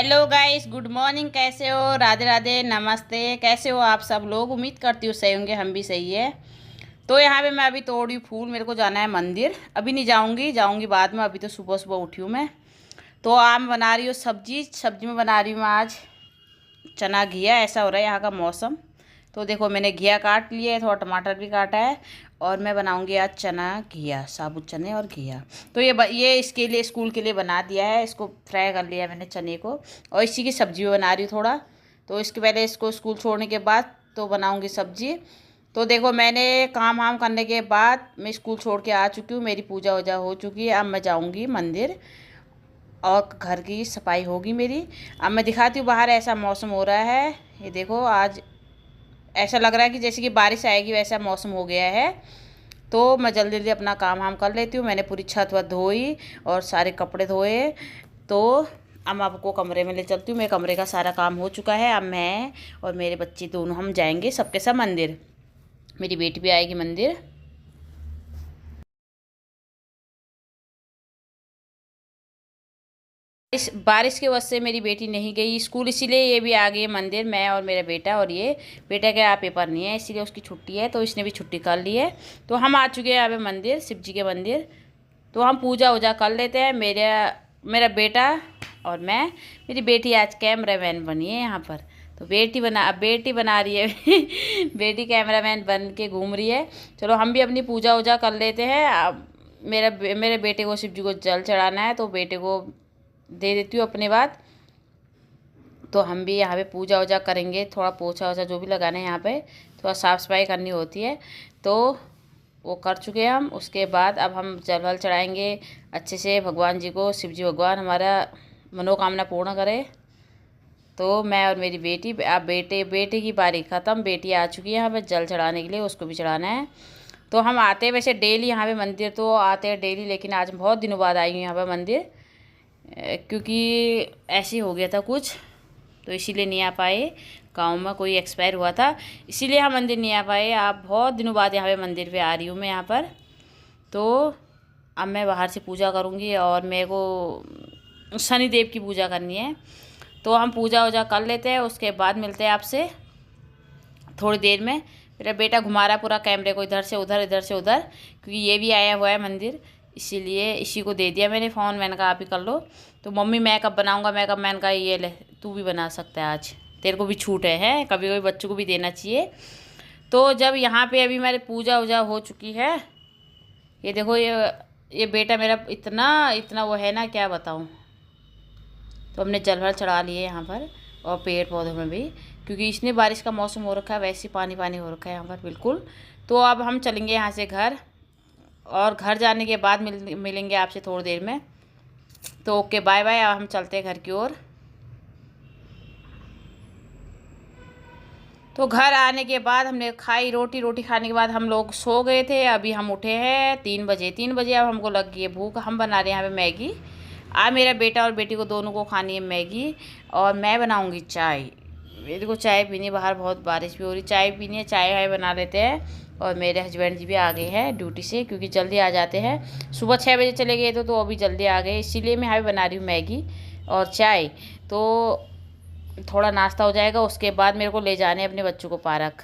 Hello guys, good morning. कैसे हो? राधे राधे, नमस्ते। कैसे हो आप सब लोग? उम्मीद करती हूँ सही होंगे, हम भी सही है। तो यहाँ पे मैं अभी तोड़ी फूल, मेरे को जाना है मंदिर। अभी नहीं जाऊँगी, जाऊँगी बाद में। अभी तो सुबह सुबह उठी हूँ मैं। तो आज मैं बना रही हूँ सब्जी। सब्जी में बना रही हूँ आज चना घिया। ऐसा हो रहा है यहाँ का मौसम। तो देखो, मैंने घिया काट लिया है, थोड़ा टमाटर भी काटा है। और मैं बनाऊंगी आज चना घिया, साबुत चने और घिया। तो ये इसके लिए, स्कूल के लिए बना दिया है। इसको फ्राई कर लिया मैंने चने को, और इसी की सब्जी भी बना रही हूँ थोड़ा। तो इसके पहले इसको स्कूल छोड़ने के बाद तो बनाऊंगी सब्जी। तो देखो, मैंने काम वाम करने के बाद मैं स्कूल छोड़ के आ चुकी हूँ। मेरी पूजा वूजा हो चुकी है। अब मैं जाऊँगी मंदिर और घर की सफाई होगी मेरी। अब मैं दिखाती हूँ बाहर ऐसा मौसम हो रहा है। ये देखो, आज ऐसा लग रहा है कि जैसे कि बारिश आएगी, वैसा मौसम हो गया है। तो मैं जल्दी जल्दी अपना काम वाम कर लेती हूँ। मैंने पूरी छत वत धोई और सारे कपड़े धोए। तो अब मैं आपको कमरे में ले चलती हूँ। मेरे कमरे का सारा काम हो चुका है। अब मैं और मेरे बच्चे दोनों हम जाएंगे सबके सब मंदिर। मेरी बेटी भी आएगी मंदिर। इस बारिश के वजह से मेरी बेटी नहीं गई स्कूल, इसीलिए ये भी आ गई मंदिर, मैं और मेरा बेटा। और ये बेटा का पेपर नहीं है, इसीलिए उसकी छुट्टी है, तो इसने भी छुट्टी कर ली है। तो हम आ चुके हैं यहाँ पे मंदिर, शिव जी के मंदिर। तो हम पूजा वूजा कर लेते हैं। मेरा बेटा और मैं। मेरी बेटी आज कैमरामैन बनी है यहाँ पर। तो बेटी बना रही है बेटी कैमरामैन बन के घूम रही है। चलो हम भी अपनी पूजा वूजा कर लेते हैं। अब मेरे बेटे को शिव जी को जल चढ़ाना है, तो बेटे को दे देती हूँ अपने बाद। तो हम भी यहाँ पे पूजा वूजा करेंगे। थोड़ा पोछा वोछा जो भी लगाना है यहाँ पे, थोड़ा साफ़ सफाई करनी होती है। तो वो कर चुके हैं हम। उसके बाद अब हम जल वल चढ़ाएँगे अच्छे से भगवान जी को। शिव जी भगवान हमारा मनोकामना पूर्ण करे। तो मैं और मेरी बेटी, अब बेटे की बारी ख़त्म। बेटी आ चुकी है यहाँ पे जल चढ़ाने के लिए, उसको भी चढ़ाना है। तो हम आते हैं वैसे डेली यहाँ पे मंदिर, तो आते हैं डेली, लेकिन आज बहुत दिनों बाद आई हूँ यहाँ पर मंदिर। क्योंकि ऐसे हो गया था कुछ, तो इसीलिए नहीं आ पाए। गाँव में कोई एक्सपायर हुआ था, इसीलिए हम मंदिर नहीं आ पाए। आप बहुत दिनों बाद यहाँ पे मंदिर पे आ रही हूँ मैं यहाँ पर। तो अब मैं बाहर से पूजा करूँगी, और मेरे को शनिदेव की पूजा करनी है। तो हम पूजा वूजा कर लेते हैं, उसके बाद मिलते हैं आपसे थोड़ी देर में। मेरा बेटा घुमा रहा है पूरा कैमरे को, इधर से उधर इधर से उधर, क्योंकि ये भी आया हुआ है मंदिर, इसीलिए इसी को दे दिया मैंने फ़ोन। मैंने कहा आप ही कर लो। तो मम्मी मैं कब बनाऊंगा, मैंने कहा ये ले तू भी बना सकता है, आज तेरे को भी छूट है कभी कभी बच्चों को भी देना चाहिए। तो जब यहाँ पे अभी मेरी पूजा वूजा हो चुकी है, ये देखो, ये बेटा मेरा इतना इतना वो है ना, क्या बताऊँ। तो हमने जल भर चढ़ा लिए यहाँ पर, और पेड़ पौधों में भी, क्योंकि इसने बारिश का मौसम हो रखा है, वैसे ही पानी पानी हो रखा है यहाँ पर बिल्कुल। तो अब हम चलेंगे यहाँ से घर, और घर जाने के बाद मिलेंगे आपसे थोड़ी देर में। तो ओके, बाय बाय। अब हम चलते हैं घर की ओर। तो घर आने के बाद हमने खाई रोटी खाने के बाद हम लोग सो गए थे। अभी हम उठे हैं 3 बजे। 3 बजे अब हमको लग गई है भूख। हम बना रहे हैं यहाँ पे मैगी। आज मेरा बेटा और बेटी को दोनों को खानी है मैगी, और मैं बनाऊँगी चाय। मेरे को चाय पीनी है, बाहर बहुत बारिश भी हो रही, चाय पीनी है, चाय वाय बना लेते हैं। और मेरे हस्बैंड जी भी आ गए हैं ड्यूटी से, क्योंकि जल्दी आ जाते हैं। सुबह 6 बजे चले गए थे, तो अभी जल्दी आ गए, इसीलिए मैं यहाँ बना रही हूँ मैगी और चाय। तो थोड़ा नाश्ता हो जाएगा, उसके बाद मेरे को ले जाने अपने बच्चों को पार्क।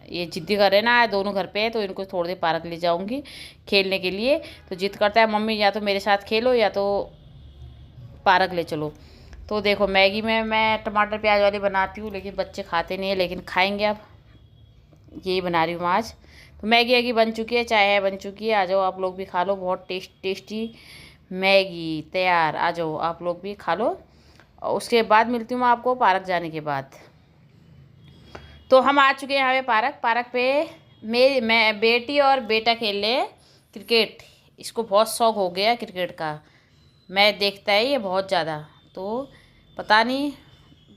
ये जिद्दी कर रहे ना, दोनों घर पे है, तो इनको थोड़ी देर पार्क ले जाऊंगी खेलने के लिए। तो जिद करता है मम्मी या तो मेरे साथ खेलो या तो पार्क ले चलो। तो देखो, मैगी में मैं टमाटर प्याज वाली बनाती हूँ, लेकिन बच्चे खाते नहीं है, लेकिन खाएंगे। अब यही बना रही हूँ आज। तो मैगी वैगी बन चुकी है, चाय है बन चुकी है। आ जाओ आप लोग भी खा लो, बहुत टेस्टी मैगी तैयार। आ जाओ आप लोग भी खा लो। और उसके बाद मिलती हूँ मैं आपको पार्क जाने के बाद। तो हम आ चुके हैं यहाँ पे पार्क पे। मैं बेटी और बेटा खेल रहे हैं क्रिकेट। इसको बहुत शौक हो गया क्रिकेट का, मैच देखता है ये बहुत ज़्यादा। तो पता नहीं,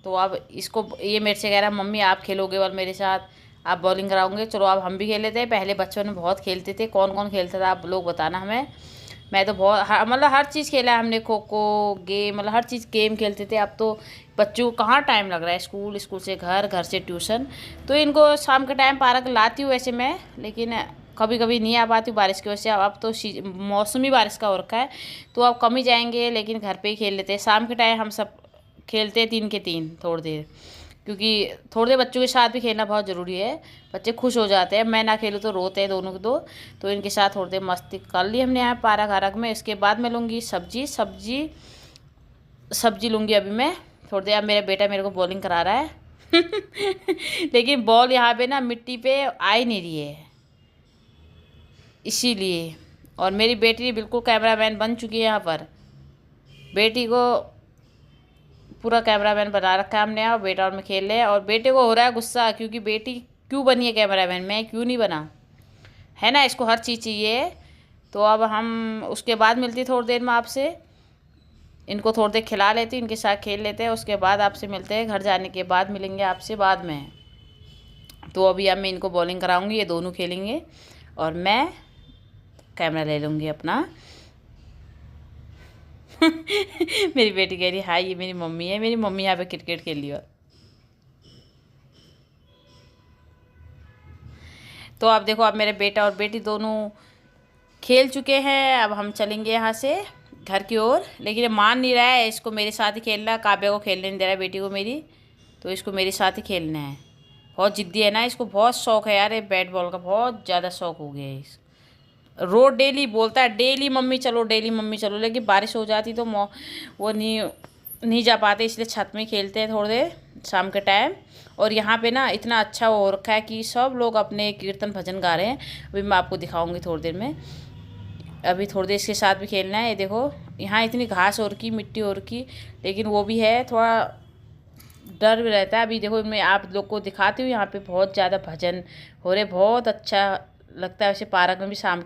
तो अब इसको ये मेरे से कह रहा है मम्मी आप खेलोगे और मेरे साथ, आप बॉलिंग कराओगे। चलो अब हम भी खेल लेते हैं। पहले बचपन में बहुत खेलते थे। कौन कौन खेलता था आप लोग बताना हमें। मैं तो बहुत मतलब हर चीज़ खेला है हमने, खो खो गेम, मतलब हर चीज़ गेम खेलते थे। अब तो बच्चों को कहाँ टाइम लग रहा है, स्कूल से घर, घर से ट्यूशन। तो इनको शाम के टाइम पार्क लाती हूँ वैसे मैं, लेकिन कभी कभी नहीं आ पाती हूँ बारिश की वजह से। अब तो मौसम ही बारिश का हो रखा है, तो अब कम ही जाएंगे, लेकिन घर पे ही खेल लेते हैं। शाम के टाइम हम सब खेलते हैं 3 के 3 थोड़ी देर, क्योंकि थोड़े देर बच्चों के साथ भी खेलना बहुत ज़रूरी है। बच्चे खुश हो जाते हैं, मैं ना खेलूँ तो रोते हैं दोनों के दो। तो इनके साथ थोड़ी देर मस्ती कर ली हमने यहाँ पार्क वारक में। इसके बाद मैं लूँगी सब्जी लूँगी अभी मैं थोड़ी देर। अब मेरा बेटा मेरे को बॉलिंग करा रहा है लेकिन बॉल यहाँ पे ना मिट्टी पे आ ही नहीं रही है, इसीलिए। और मेरी बेटी बिल्कुल कैमरामैन बन चुकी है यहाँ पर। बेटी को पूरा कैमरामैन बना रखा है हमने, और बेटा और मैं खेल रहे हैं। और बेटे को हो रहा है गुस्सा, क्योंकि बेटी क्यों बनी है कैमरामैन, मैं क्यों नहीं बना, है ना। इसको हर चीज़ चाहिए। तो अब हम उसके बाद मिलती थोड़ी देर में आपसे। इनको थोड़ी देर खिला लेते हैं, इनके साथ खेल लेते हैं, उसके बाद आपसे मिलते हैं। घर जाने के बाद मिलेंगे आपसे बाद में। तो अभी अब मैं इनको बॉलिंग कराऊंगी, ये दोनों खेलेंगे और मैं कैमरा ले लूँगी अपना मेरी बेटी कह रही हाँ ये मेरी मम्मी है। मेरी मम्मी यहाँ पे क्रिकेट खेल रही है। तो अब देखो, अब मेरे बेटा और बेटी दोनों खेल चुके हैं। अब हम चलेंगे यहाँ से घर की ओर। लेकिन ये मान नहीं रहा है, इसको मेरे साथ ही खेलना है। काव्या को खेलने नहीं दे रहा है, बेटी को मेरी। तो इसको मेरे साथ ही खेलना है। बहुत ज़िद्दी है ना, इसको बहुत शौक़ है यार, ये बैट बॉल का बहुत ज़्यादा शौक़ हो गया है। रोज डेली बोलता है, डेली मम्मी चलो, डेली मम्मी चलो। लेकिन बारिश हो जाती तो वो नहीं जा पाते, इसलिए छत में खेलते हैं थोड़ी देर शाम के टाइम। और यहाँ पे ना इतना अच्छा हो रखा है कि सब लोग अपने कीर्तन भजन गा रहे हैं। अभी मैं आपको दिखाऊंगी थोड़ी देर में। अभी थोड़ी देर इसके साथ भी खेलना है। ये देखो, यहाँ इतनी घास और की, मिट्टी और की, लेकिन वो भी है, थोड़ा डर भी रहता है। अभी देखो, मैं आप लोग को दिखाती हूँ, यहाँ पे बहुत ज़्यादा भजन हो रहे, बहुत अच्छा लगता है। वैसे पार्क में भी शाम